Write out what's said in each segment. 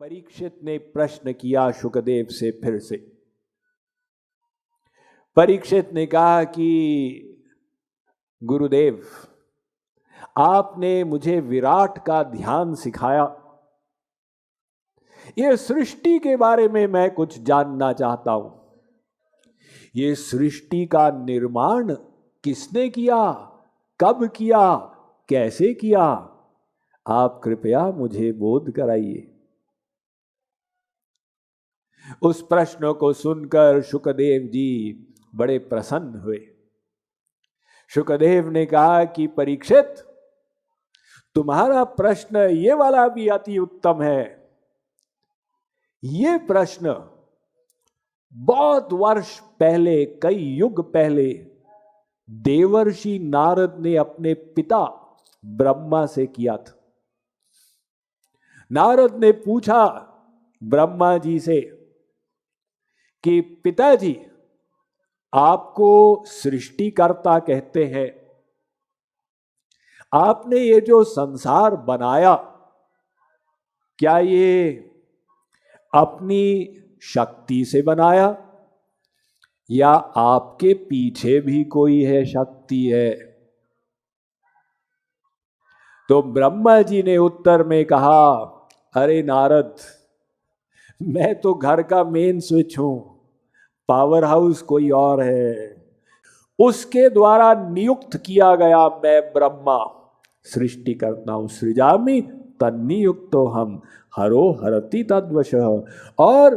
परीक्षित ने प्रश्न किया शुकदेव से फिर से। परीक्षित ने कहा कि गुरुदेव, आपने मुझे विराट का ध्यान सिखाया, ये सृष्टि के बारे में मैं कुछ जानना चाहता हूं। ये सृष्टि का निर्माण किसने किया, कब किया, कैसे किया? आप कृपया मुझे बोध कराइए। उस प्रश्न को सुनकर शुकदेव जी बड़े प्रसन्न हुए। शुकदेव ने कहा कि परीक्षित, तुम्हारा प्रश्न ये वाला भी अति उत्तम है। ये प्रश्न बहुत वर्ष पहले, कई युग पहले देवर्षि नारद ने अपने पिता ब्रह्मा से किया था। नारद ने पूछा ब्रह्मा जी से कि पिताजी, आपको सृष्टिकर्ता कहते हैं, आपने ये जो संसार बनाया, क्या ये अपनी शक्ति से बनाया या आपके पीछे भी कोई है, शक्ति है? तो ब्रह्मा जी ने उत्तर में कहा, अरे नारद, मैं तो घर का मेन स्विच हूं, पावर हाउस कोई और है। उसके द्वारा नियुक्त किया गया मैं ब्रह्मा सृष्टि करता हूं। सृजामि तन्नियुक्तो हम हरो हरति तद्वशः। और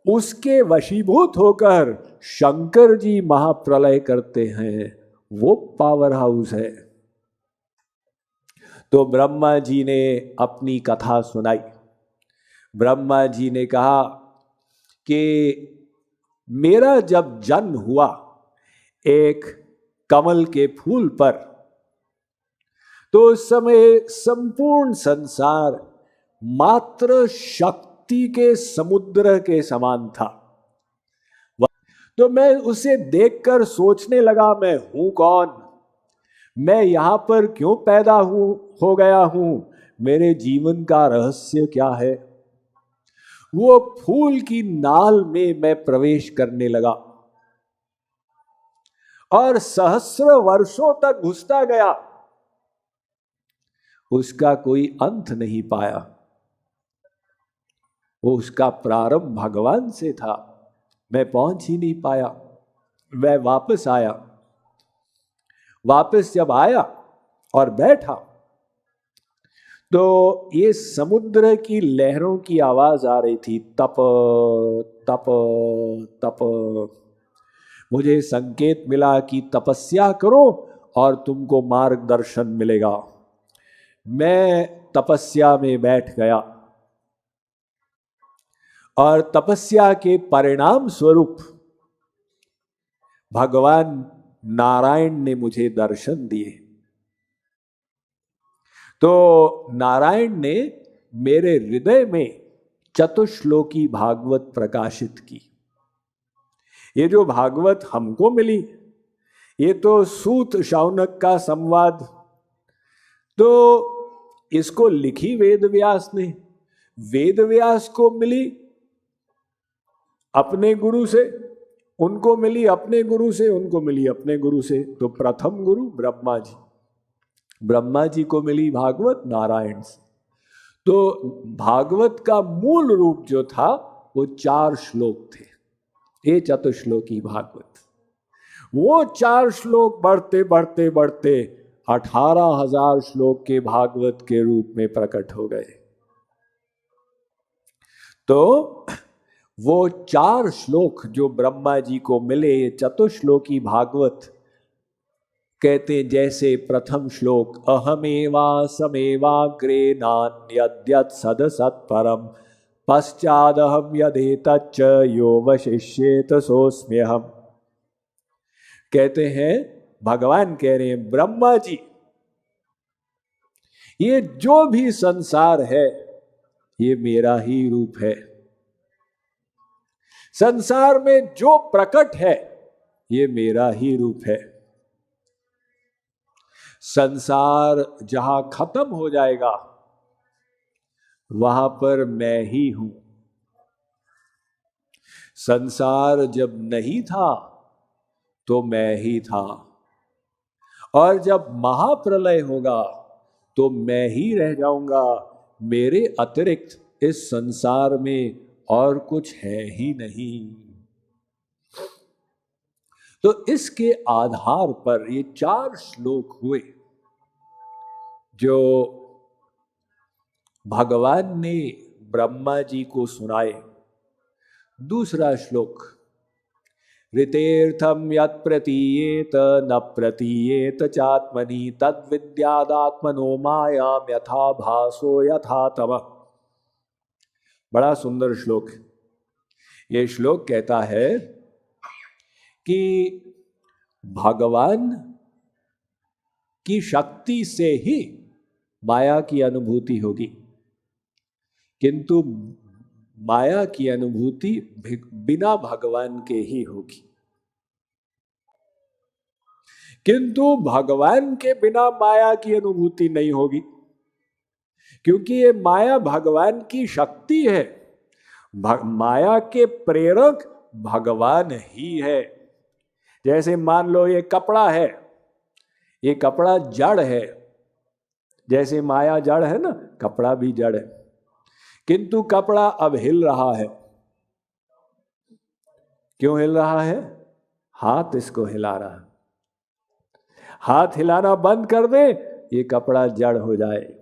उसके वशीभूत होकर शंकर जी महाप्रलय करते हैं, वो पावर हाउस है। तो ब्रह्मा जी ने अपनी कथा सुनाई। ब्रह्मा जी ने कहा कि मेरा जब जन्म हुआ एक कमल के फूल पर, तो उस समय संपूर्ण संसार मात्र शक्ति के समुद्र के समान था। तो मैं उसे देखकर सोचने लगा, मैं हूं कौन, मैं यहां पर क्यों पैदा हो गया हूं, मेरे जीवन का रहस्य क्या है? वो फूल की नाल में मैं प्रवेश करने लगा और सहस्र वर्षों तक घुसता गया, उसका कोई अंत नहीं पाया। वो उसका प्रारंभ भगवान से था, मैं पहुंच ही नहीं पाया। मैं वापस आया। वापस जब आया और बैठा, तो ये समुद्र की लहरों की आवाज आ रही थी, तप तप तप। मुझे संकेत मिला कि तपस्या करो और तुमको मार्गदर्शन मिलेगा। मैं तपस्या में बैठ गया और तपस्या के परिणाम स्वरूप भगवान नारायण ने मुझे दर्शन दिए। तो नारायण ने मेरे हृदय में चतुश्लोकी भागवत प्रकाशित की। ये जो भागवत हमको मिली, ये तो सूत शौनक का संवाद, तो इसको लिखी वेदव्यास ने। वेदव्यास को मिली अपने गुरु से, उनको मिली अपने गुरु से, उनको मिली अपने गुरु से। तो प्रथम गुरु ब्रह्मा जी, ब्रह्मा जी को मिली भागवत नारायण से। तो भागवत का मूल रूप जो था वो 4 श्लोक थे, ये चतुश्लोकी भागवत। वो 4 श्लोक बढ़ते बढ़ते बढ़ते 18,000 श्लोक के भागवत के रूप में प्रकट हो गए। तो वो 4 श्लोक जो ब्रह्मा जी को मिले, ये चतुश्लोकी भागवत कहते, जैसे प्रथम श्लोक अहमेवा समेवाग्रे नान्यद्यत् सदसत्परम पश्चादहम यदेतच्च यो वशिष्येत सोऽस्म्यहम्। कहते हैं, भगवान कह रहे हैं, ब्रह्मा जी, ये जो भी संसार है ये मेरा ही रूप है। संसार में जो प्रकट है ये मेरा ही रूप है। संसार जहां खत्म हो जाएगा, वहां पर मैं ही हूं। संसार जब नहीं था तो मैं ही था, और जब महाप्रलय होगा तो मैं ही रह जाऊंगा। मेरे अतिरिक्त इस संसार में और कुछ है ही नहीं। तो इसके आधार पर ये 4 श्लोक हुए जो भगवान ने ब्रह्मा जी को सुनाए। दूसरा श्लोक, ऋतेर्थम यत् प्रतीयेत न प्रतीयेत चात्मनि तद्विद्यादात्मनो मायां यथा भासो यथा तमः। बड़ा सुंदर श्लोक। ये श्लोक कहता है कि भगवान की शक्ति से ही माया की अनुभूति होगी, किंतु माया की अनुभूति बिना भगवान के ही होगी। किंतु भगवान के बिना माया की अनुभूति नहीं होगी, क्योंकि ये माया भगवान की शक्ति है। माया के प्रेरक भगवान ही है। जैसे मान लो ये कपड़ा है, ये कपड़ा जड़ है। जैसे माया जड़ है ना, कपड़ा भी जड़ है। किंतु कपड़ा अब हिल रहा है। क्यों हिल रहा है? हाथ इसको हिला रहा है। हाथ हिलाना बंद कर दे, ये कपड़ा जड़ हो जाए।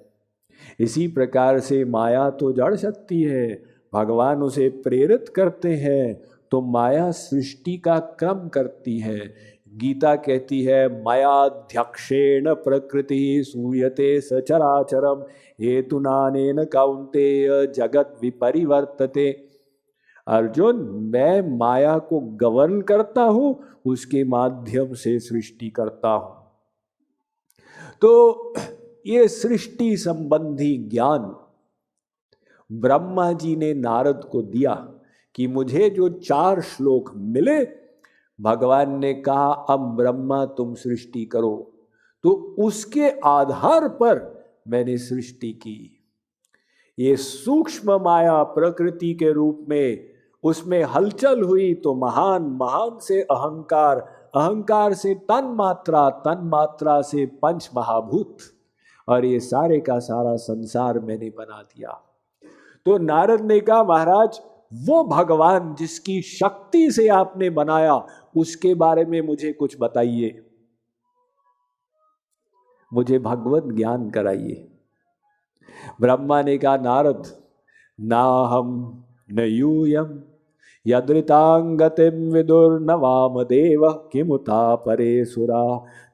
इसी प्रकार से माया तो जड़ शक्ति है, भगवान उसे प्रेरित करते हैं तो माया सृष्टि का क्रम करती है। गीता कहती है मयाध्यक्षेण प्रकृति सूयते सचराचरम हेतुनानेन कौन्तेय जगत विपरिवर्तते। अर्जुन, मैं माया को गवर्न करता हूं, उसके माध्यम से सृष्टि करता हूं। तो ये सृष्टि संबंधी ज्ञान ब्रह्मा जी ने नारद को दिया कि मुझे जो 4 श्लोक मिले, भगवान ने कहा अब ब्रह्मा तुम सृष्टि करो। तो उसके आधार पर मैंने सृष्टि की। ये सूक्ष्म माया प्रकृति के रूप में उसमें हलचल हुई तो महान, महान से अहंकार, अहंकार से तन्मात्रा, तन्मात्रा से पंच महाभूत, और ये सारे का सारा संसार मैंने बना दिया। तो नारद ने कहा महाराज, वो भगवान जिसकी शक्ति से आपने बनाया, उसके बारे में मुझे कुछ बताइए, मुझे भगवत ज्ञान कराइए। ब्रह्मा ने कहा नारद, ना हम न यूयम यदृतांगतिम विदुर्न वामदेव किमुता परे सुरा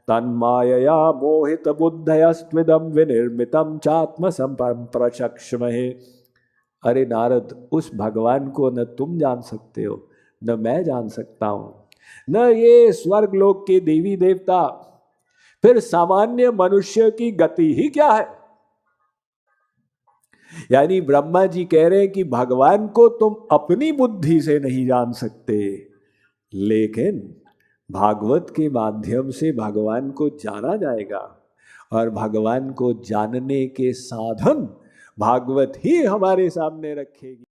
तन्मायया मोहित बुद्धयस्त्विदं विनिर्मितं चात्म संप्रचक्ष्महे। अरे नारद, उस भगवान को न तुम जान सकते हो, न मैं जान सकता हूं, न ये स्वर्ग लोक के देवी देवता, फिर सामान्य मनुष्य की गति ही क्या है। यानी ब्रह्मा जी कह रहे हैं कि भगवान को तुम अपनी बुद्धि से नहीं जान सकते, लेकिन भागवत के माध्यम से भगवान को जाना जाएगा, और भगवान को जानने के साधन भागवत ही हमारे सामने रखेगी।